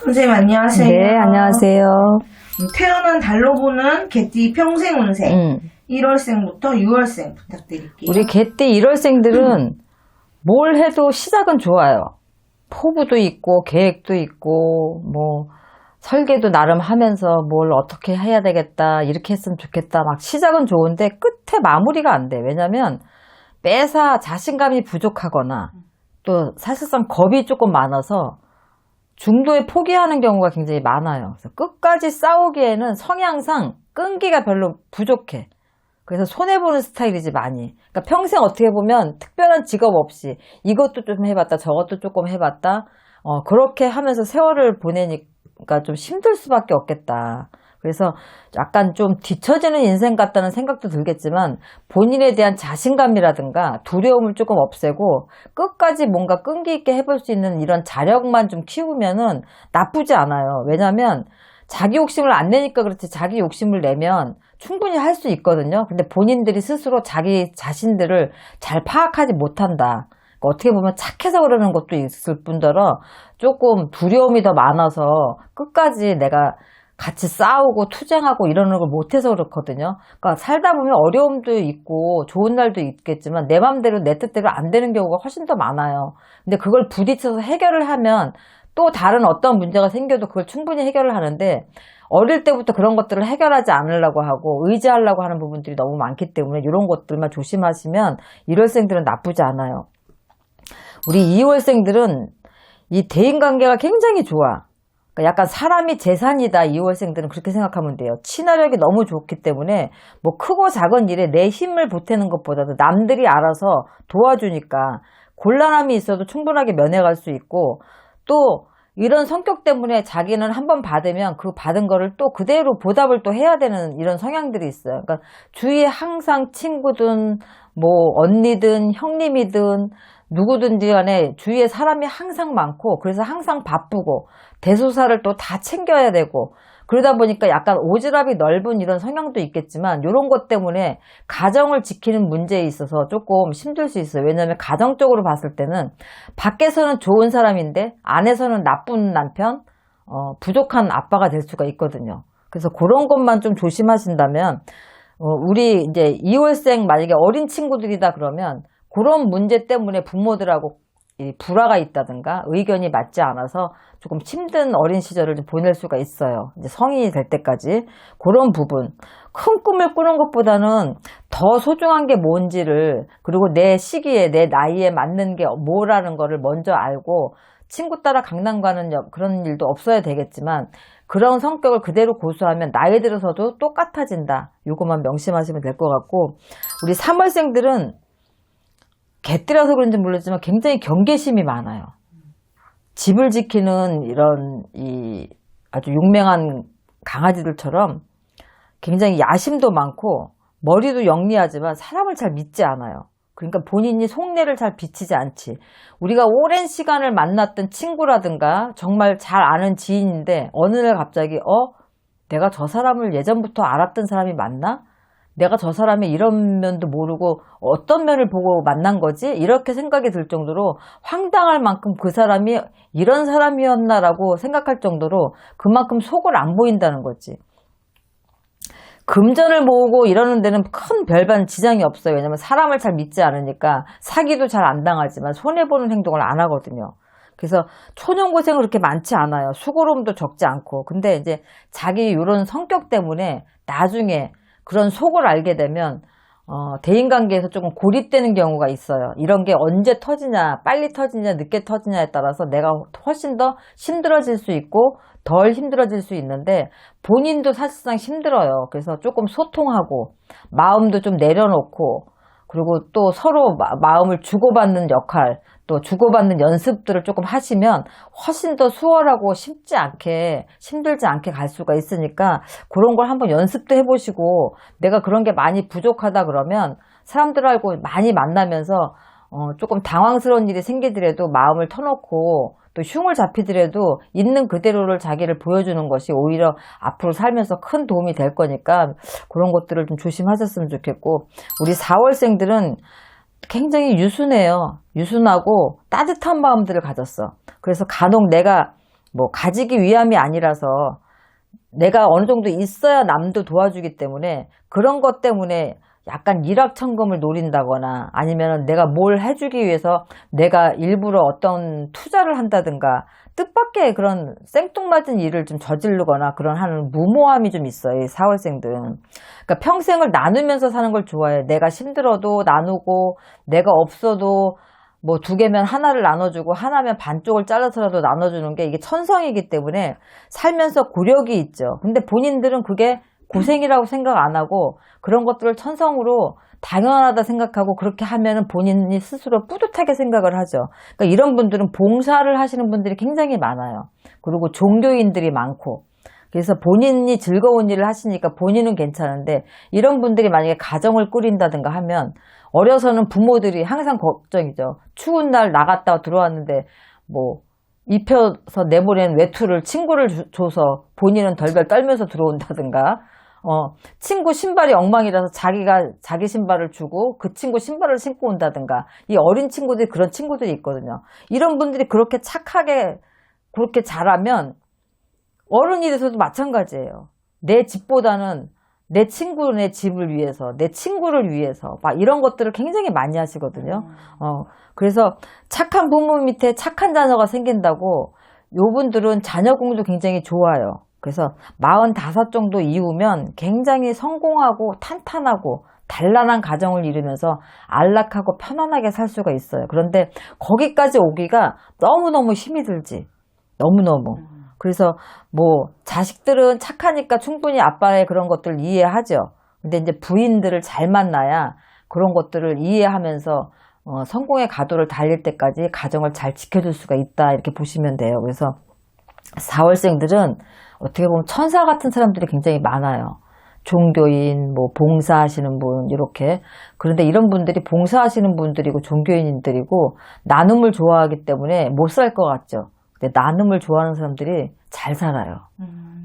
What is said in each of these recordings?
선생님 안녕하세요. 네, 안녕하세요. 태어난 달로 보는 개띠 평생 운세 1월생부터 6월생 부탁드릴게요. 우리 개띠 1월생들은 뭘 해도 시작은 좋아요. 포부도 있고 계획도 있고 뭐 설계도 나름 하면서 뭘 어떻게 해야 되겠다, 이렇게 했으면 좋겠다, 막 시작은 좋은데 끝에 마무리가 안 돼. 왜냐면 매사 자신감이 부족하거나 또 사실상 겁이 조금 많아서 중도에 포기하는 경우가 굉장히 많아요. 그래서 끝까지 싸우기에는 성향상 끈기가 별로 부족해. 그래서 손해보는 스타일이지 많이. 그러니까 평생 어떻게 보면 특별한 직업 없이 이것도 좀 해봤다, 저것도 조금 해봤다, 그렇게 하면서 세월을 보내니까 좀 힘들 수밖에 없겠다. 그래서 약간 좀 뒤처지는 인생 같다는 생각도 들겠지만 본인에 대한 자신감이라든가 두려움을 조금 없애고 끝까지 뭔가 끈기 있게 해볼 수 있는 이런 자력만 좀 키우면은 나쁘지 않아요. 왜냐면 자기 욕심을 안 내니까 그렇지, 자기 욕심을 내면 충분히 할 수 있거든요. 근데 본인들이 스스로 자기 자신들을 잘 파악하지 못한다. 그러니까 어떻게 보면 착해서 그러는 것도 있을 뿐더러 조금 두려움이 더 많아서 끝까지 내가 같이 싸우고 투쟁하고 이러는 걸 못해서 그렇거든요. 그러니까 살다 보면 어려움도 있고 좋은 날도 있겠지만 내 맘대로 내 뜻대로 안 되는 경우가 훨씬 더 많아요. 근데 그걸 부딪혀서 해결을 하면 또 다른 어떤 문제가 생겨도 그걸 충분히 해결을 하는데 어릴 때부터 그런 것들을 해결하지 않으려고 하고 의지하려고 하는 부분들이 너무 많기 때문에 이런 것들만 조심하시면 1월생들은 나쁘지 않아요. 우리 2월생들은 이 대인관계가 굉장히 좋아. 약간 사람이 재산이다. 2월생들은 그렇게 생각하면 돼요. 친화력이 너무 좋기 때문에 뭐 크고 작은 일에 내 힘을 보태는 것보다도 남들이 알아서 도와주니까 곤란함이 있어도 충분하게 면해갈 수 있고, 또 이런 성격 때문에 자기는 한번 받으면 그 받은 거를 또 그대로 보답을 또 해야 되는 이런 성향들이 있어요. 그러니까 주위에 항상 친구든 뭐 언니든 형님이든 누구든지 간에 주위에 사람이 항상 많고, 그래서 항상 바쁘고 대소사를 또 다 챙겨야 되고, 그러다 보니까 약간 오지랖이 넓은 이런 성향도 있겠지만 이런 것 때문에 가정을 지키는 문제에 있어서 조금 힘들 수 있어요. 왜냐하면 가정적으로 봤을 때는 밖에서는 좋은 사람인데 안에서는 나쁜 남편, 부족한 아빠가 될 수가 있거든요. 그래서 그런 것만 좀 조심하신다면, 우리 이제 2월생 만약에 어린 친구들이다 그러면 그런 문제 때문에 부모들하고 불화가 있다든가 의견이 맞지 않아서 조금 힘든 어린 시절을 좀 보낼 수가 있어요. 이제 성인이 될 때까지. 그런 부분. 큰 꿈을 꾸는 것보다는 더 소중한 게 뭔지를, 그리고 내 시기에 내 나이에 맞는 게 뭐라는 거를 먼저 알고, 친구 따라 강남 가는 그런 일도 없어야 되겠지만 그런 성격을 그대로 고수하면 나이 들어서도 똑같아진다. 이것만 명심하시면 될 것 같고, 우리 3월생들은 개띠라서 그런지 모르지만 굉장히 경계심이 많아요. 집을 지키는 이런 아주 용맹한 강아지들처럼 굉장히 야심도 많고 머리도 영리하지만 사람을 잘 믿지 않아요. 그러니까 본인이 속내를 잘 비치지 않지. 우리가 오랜 시간을 만났던 친구라든가 정말 잘 아는 지인인데 어느 날 갑자기 내가 저 사람을 예전부터 알았던 사람이 맞나? 내가 저 사람의 이런 면도 모르고 어떤 면을 보고 만난 거지? 이렇게 생각이 들 정도로 황당할 만큼 그 사람이 이런 사람이었나라고 생각할 정도로 그만큼 속을 안 보인다는 거지. 금전을 모으고 이러는 데는 큰 별반 지장이 없어요. 왜냐면 사람을 잘 믿지 않으니까 사기도 잘 안 당하지만 손해보는 행동을 안 하거든요. 그래서 초년고생은 그렇게 많지 않아요. 수고로움도 적지 않고. 근데 이제 자기 이런 성격 때문에 나중에 그런 속을 알게 되면 대인관계에서 조금 고립되는 경우가 있어요. 이런 게 언제 터지냐, 빨리 터지냐, 늦게 터지냐에 따라서 내가 훨씬 더 힘들어질 수 있고 덜 힘들어질 수 있는데 본인도 사실상 힘들어요. 그래서 조금 소통하고 마음도 좀 내려놓고, 그리고 또 서로 마음을 주고받는 역할, 또 주고받는 연습들을 조금 하시면 훨씬 더 수월하고 힘들지 않게 갈 수가 있으니까 그런 걸 한번 연습도 해보시고, 내가 그런 게 많이 부족하다 그러면 사람들하고 많이 만나면서 조금 당황스러운 일이 생기더라도 마음을 터놓고 또 흉을 잡히더라도 있는 그대로를 자기를 보여주는 것이 오히려 앞으로 살면서 큰 도움이 될 거니까 그런 것들을 좀 조심하셨으면 좋겠고, 우리 4월생들은 굉장히 유순해요. 유순하고 따뜻한 마음들을 가졌어. 그래서 간혹 내가 뭐 가지기 위함이 아니라서 내가 어느 정도 있어야 남도 도와주기 때문에 그런 것 때문에 약간 일확천금을 노린다거나 아니면 내가 뭘 해주기 위해서 내가 일부러 어떤 투자를 한다든가 뜻밖의 그런 생뚱맞은 일을 좀 저지르거나 그런 하는 무모함이 좀 있어요. 이 4월생들은. 그러니까 평생을 나누면서 사는 걸 좋아해. 내가 힘들어도 나누고 내가 없어도 뭐 2개면 하나를 나눠주고 하나면 반쪽을 잘라서라도 나눠주는 게 이게 천성이기 때문에 살면서 고력이 있죠. 근데 본인들은 그게 고생이라고 생각 안 하고 그런 것들을 천성으로 당연하다 생각하고 그렇게 하면은 본인이 스스로 뿌듯하게 생각을 하죠. 그러니까 이런 분들은 봉사를 하시는 분들이 굉장히 많아요. 그리고 종교인들이 많고 그래서 본인이 즐거운 일을 하시니까 본인은 괜찮은데 이런 분들이 만약에 가정을 꾸린다든가 하면 어려서는 부모들이 항상 걱정이죠. 추운 날 나갔다 들어왔는데 뭐 입혀서 내보낸 외투를 친구를 줘서 본인은 덜덜 떨면서 들어온다든가 친구 신발이 엉망이라서 자기가 자기 신발을 주고 그 친구 신발을 신고 온다든가 이 어린 친구들이 그런 친구들이 있거든요. 이런 분들이 그렇게 착하게 그렇게 자라면 어른이 돼서도 마찬가지예요. 내 집보다는 내 친구네 집을 위해서, 내 친구를 위해서 막 이런 것들을 굉장히 많이 하시거든요. 그래서 착한 부모 밑에 착한 자녀가 생긴다고 요분들은 자녀공도 굉장히 좋아요. 그래서 45 정도 이후면 굉장히 성공하고 탄탄하고 단란한 가정을 이루면서 안락하고 편안하게 살 수가 있어요. 그런데 거기까지 오기가 너무너무 힘이 들지. 너무너무. 그래서 뭐 자식들은 착하니까 충분히 아빠의 그런 것들을 이해하죠. 근데 이제 부인들을 잘 만나야 그런 것들을 이해하면서 성공의 가도를 달릴 때까지 가정을 잘 지켜줄 수가 있다 이렇게 보시면 돼요. 그래서 4월생들은 어떻게 보면 천사 같은 사람들이 굉장히 많아요. 종교인, 뭐 봉사하시는 분 이렇게. 그런데 이런 분들이 봉사하시는 분들이고 종교인들이고 나눔을 좋아하기 때문에 못 살 것 같죠. 근데 나눔을 좋아하는 사람들이 잘 살아요.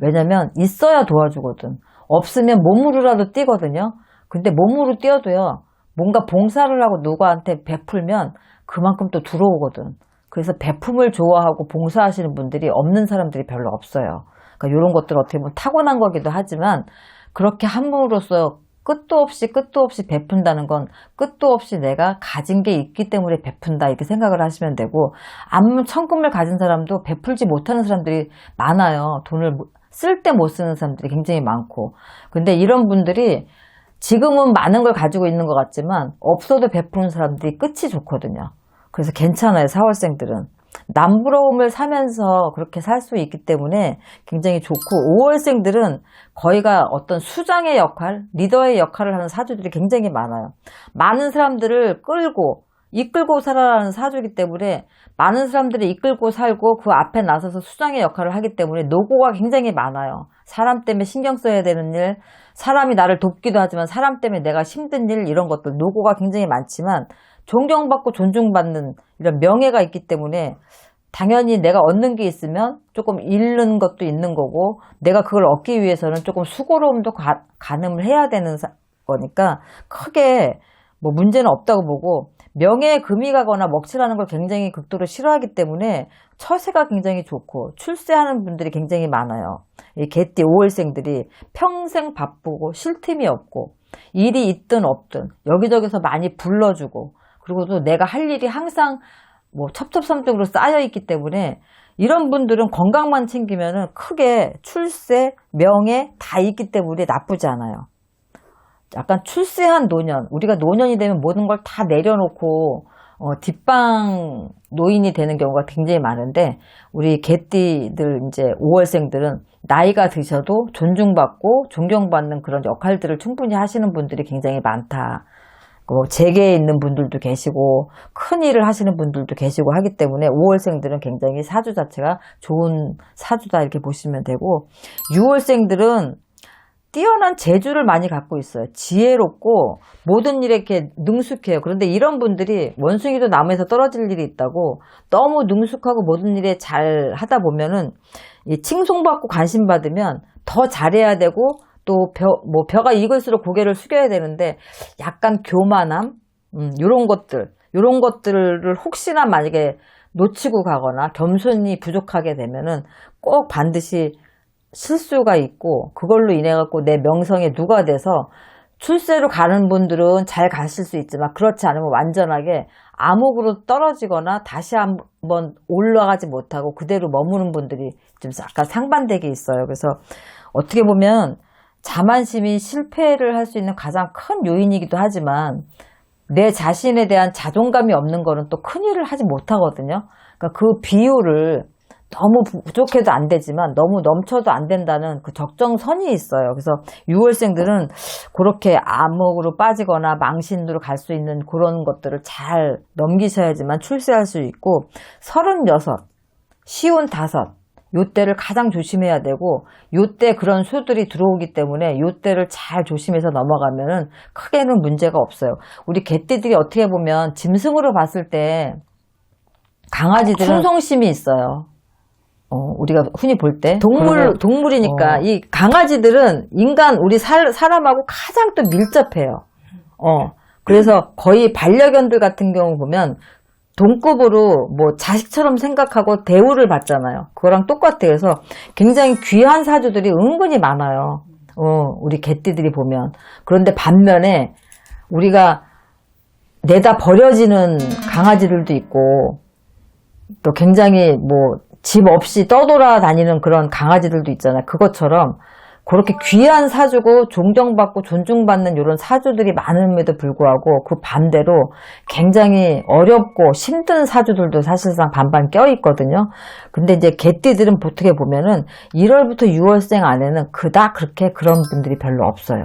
왜냐면 있어야 도와주거든. 없으면 몸으로라도 뛰거든요. 근데 몸으로 뛰어도요. 뭔가 봉사를 하고 누구한테 베풀면 그만큼 또 들어오거든. 그래서 베품을 좋아하고 봉사하시는 분들이 없는 사람들이 별로 없어요. 그러니까 이런 것들 어떻게 보면 타고난 거기도 하지만 그렇게 함으로써 끝도 없이 베푼다는 건 끝도 없이 내가 가진 게 있기 때문에 베푼다 이렇게 생각을 하시면 되고 아무 천금을 가진 사람도 베풀지 못하는 사람들이 많아요. 돈을 쓸 때 못 쓰는 사람들이 굉장히 많고 근데 이런 분들이 지금은 많은 걸 가지고 있는 것 같지만 없어도 베푸는 사람들이 끝이 좋거든요. 그래서 괜찮아요. 4월생들은. 남부러움을 사면서 그렇게 살 수 있기 때문에 굉장히 좋고 5월생들은 거의가 어떤 수장의 역할, 리더의 역할을 하는 사주들이 굉장히 많아요. 많은 사람들을 이끌고 살아가는 사주이기 때문에 많은 사람들을 이끌고 살고 그 앞에 나서서 수장의 역할을 하기 때문에 노고가 굉장히 많아요. 사람 때문에 신경 써야 되는 일, 사람이 나를 돕기도 하지만 사람 때문에 내가 힘든 일 이런 것들 노고가 굉장히 많지만 존경받고 존중받는 이런 명예가 있기 때문에 당연히 내가 얻는 게 있으면 조금 잃는 것도 있는 거고 내가 그걸 얻기 위해서는 조금 수고로움도 가늠을 해야 되는 거니까 크게 뭐 문제는 없다고 보고 명예에 금이 가거나 먹칠하는 걸 굉장히 극도로 싫어하기 때문에 처세가 굉장히 좋고 출세하는 분들이 굉장히 많아요. 이 개띠 5월생들이 평생 바쁘고 쉴 틈이 없고 일이 있든 없든 여기저기서 많이 불러주고 그리고 또 내가 할 일이 항상 뭐 첩첩산중으로 쌓여 있기 때문에 이런 분들은 건강만 챙기면은 크게 출세, 명예 다 있기 때문에 나쁘지 않아요. 약간 출세한 노년, 우리가 노년이 되면 모든 걸 다 내려놓고 뒷방 노인이 되는 경우가 굉장히 많은데 우리 개띠들 이제 5월생들은 나이가 드셔도 존중받고 존경받는 그런 역할들을 충분히 하시는 분들이 굉장히 많다. 재계에 있는 분들도 계시고 큰 일을 하시는 분들도 계시고 하기 때문에 5월생들은 굉장히 사주 자체가 좋은 사주다 이렇게 보시면 되고 6월생들은 뛰어난 재주를 많이 갖고 있어요. 지혜롭고 모든 일에 이렇게 능숙해요. 그런데 이런 분들이 원숭이도 나무에서 떨어질 일이 있다고 너무 능숙하고 모든 일에 잘 하다 보면은 이 칭송받고 관심 받으면 더 잘해야 되고 또 벼가 익을수록 고개를 숙여야 되는데 약간 교만함, 요런 것들을 혹시나 만약에 놓치고 가거나 겸손이 부족하게 되면은 꼭 반드시 실수가 있고 그걸로 인해 갖고 내 명성에 누가 돼서 출세로 가는 분들은 잘 가실 수 있지만 그렇지 않으면 완전하게 암흑으로 떨어지거나 다시 한번 올라가지 못하고 그대로 머무는 분들이 좀 약간 상반되게 있어요. 그래서 어떻게 보면 자만심이 실패를 할 수 있는 가장 큰 요인이기도 하지만 내 자신에 대한 자존감이 없는 거는 또 큰일을 하지 못하거든요. 그러니까 그 비율을 너무 부족해도 안 되지만 너무 넘쳐도 안 된다는 그 적정선이 있어요. 그래서 6월생들은 그렇게 암흑으로 빠지거나 망신으로 갈 수 있는 그런 것들을 잘 넘기셔야지만 출세할 수 있고 36, 쉬운 5, 요때를 가장 조심해야 되고 요때 그런 수들이 들어오기 때문에 요때를 잘 조심해서 넘어가면은 크게는 문제가 없어요. 우리 개띠들이 어떻게 보면 짐승으로 봤을 때 강아지들은 충성심이 있어요. 우리가 흔히 볼 때 동물이니까 이 강아지들은 인간 우리 사람하고 가장 또 밀접해요. 그래서 거의 반려견들 같은 경우 보면 동급으로 뭐 자식처럼 생각하고 대우를 받잖아요. 그거랑 똑같아요. 그래서 굉장히 귀한 사주들이 은근히 많아요. 우리 개띠들이 보면. 그런데 반면에 우리가 내다 버려지는 강아지들도 있고 또 굉장히 뭐 집 없이 떠돌아다니는 그런 강아지들도 있잖아요. 그것처럼 그렇게 귀한 사주고 존경받고 존중받는 이런 사주들이 많음에도 불구하고 그 반대로 굉장히 어렵고 힘든 사주들도 사실상 반반 껴있거든요. 근데 이제 개띠들은 어떻게 보면은 1월부터 6월생 안에는 그닥 그렇게 그런 분들이 별로 없어요.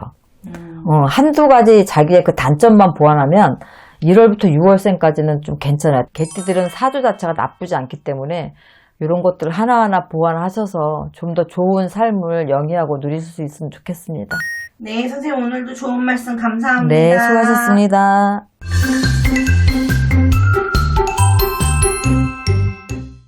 한두 가지 자기의 그 단점만 보완하면 1월부터 6월생까지는 좀 괜찮아요. 개띠들은 사주 자체가 나쁘지 않기 때문에 이런 것들 하나하나 보완하셔서 좀 더 좋은 삶을 영위하고 누릴 수 있으면 좋겠습니다. 네, 선생님 오늘도 좋은 말씀 감사합니다. 네, 수고하셨습니다.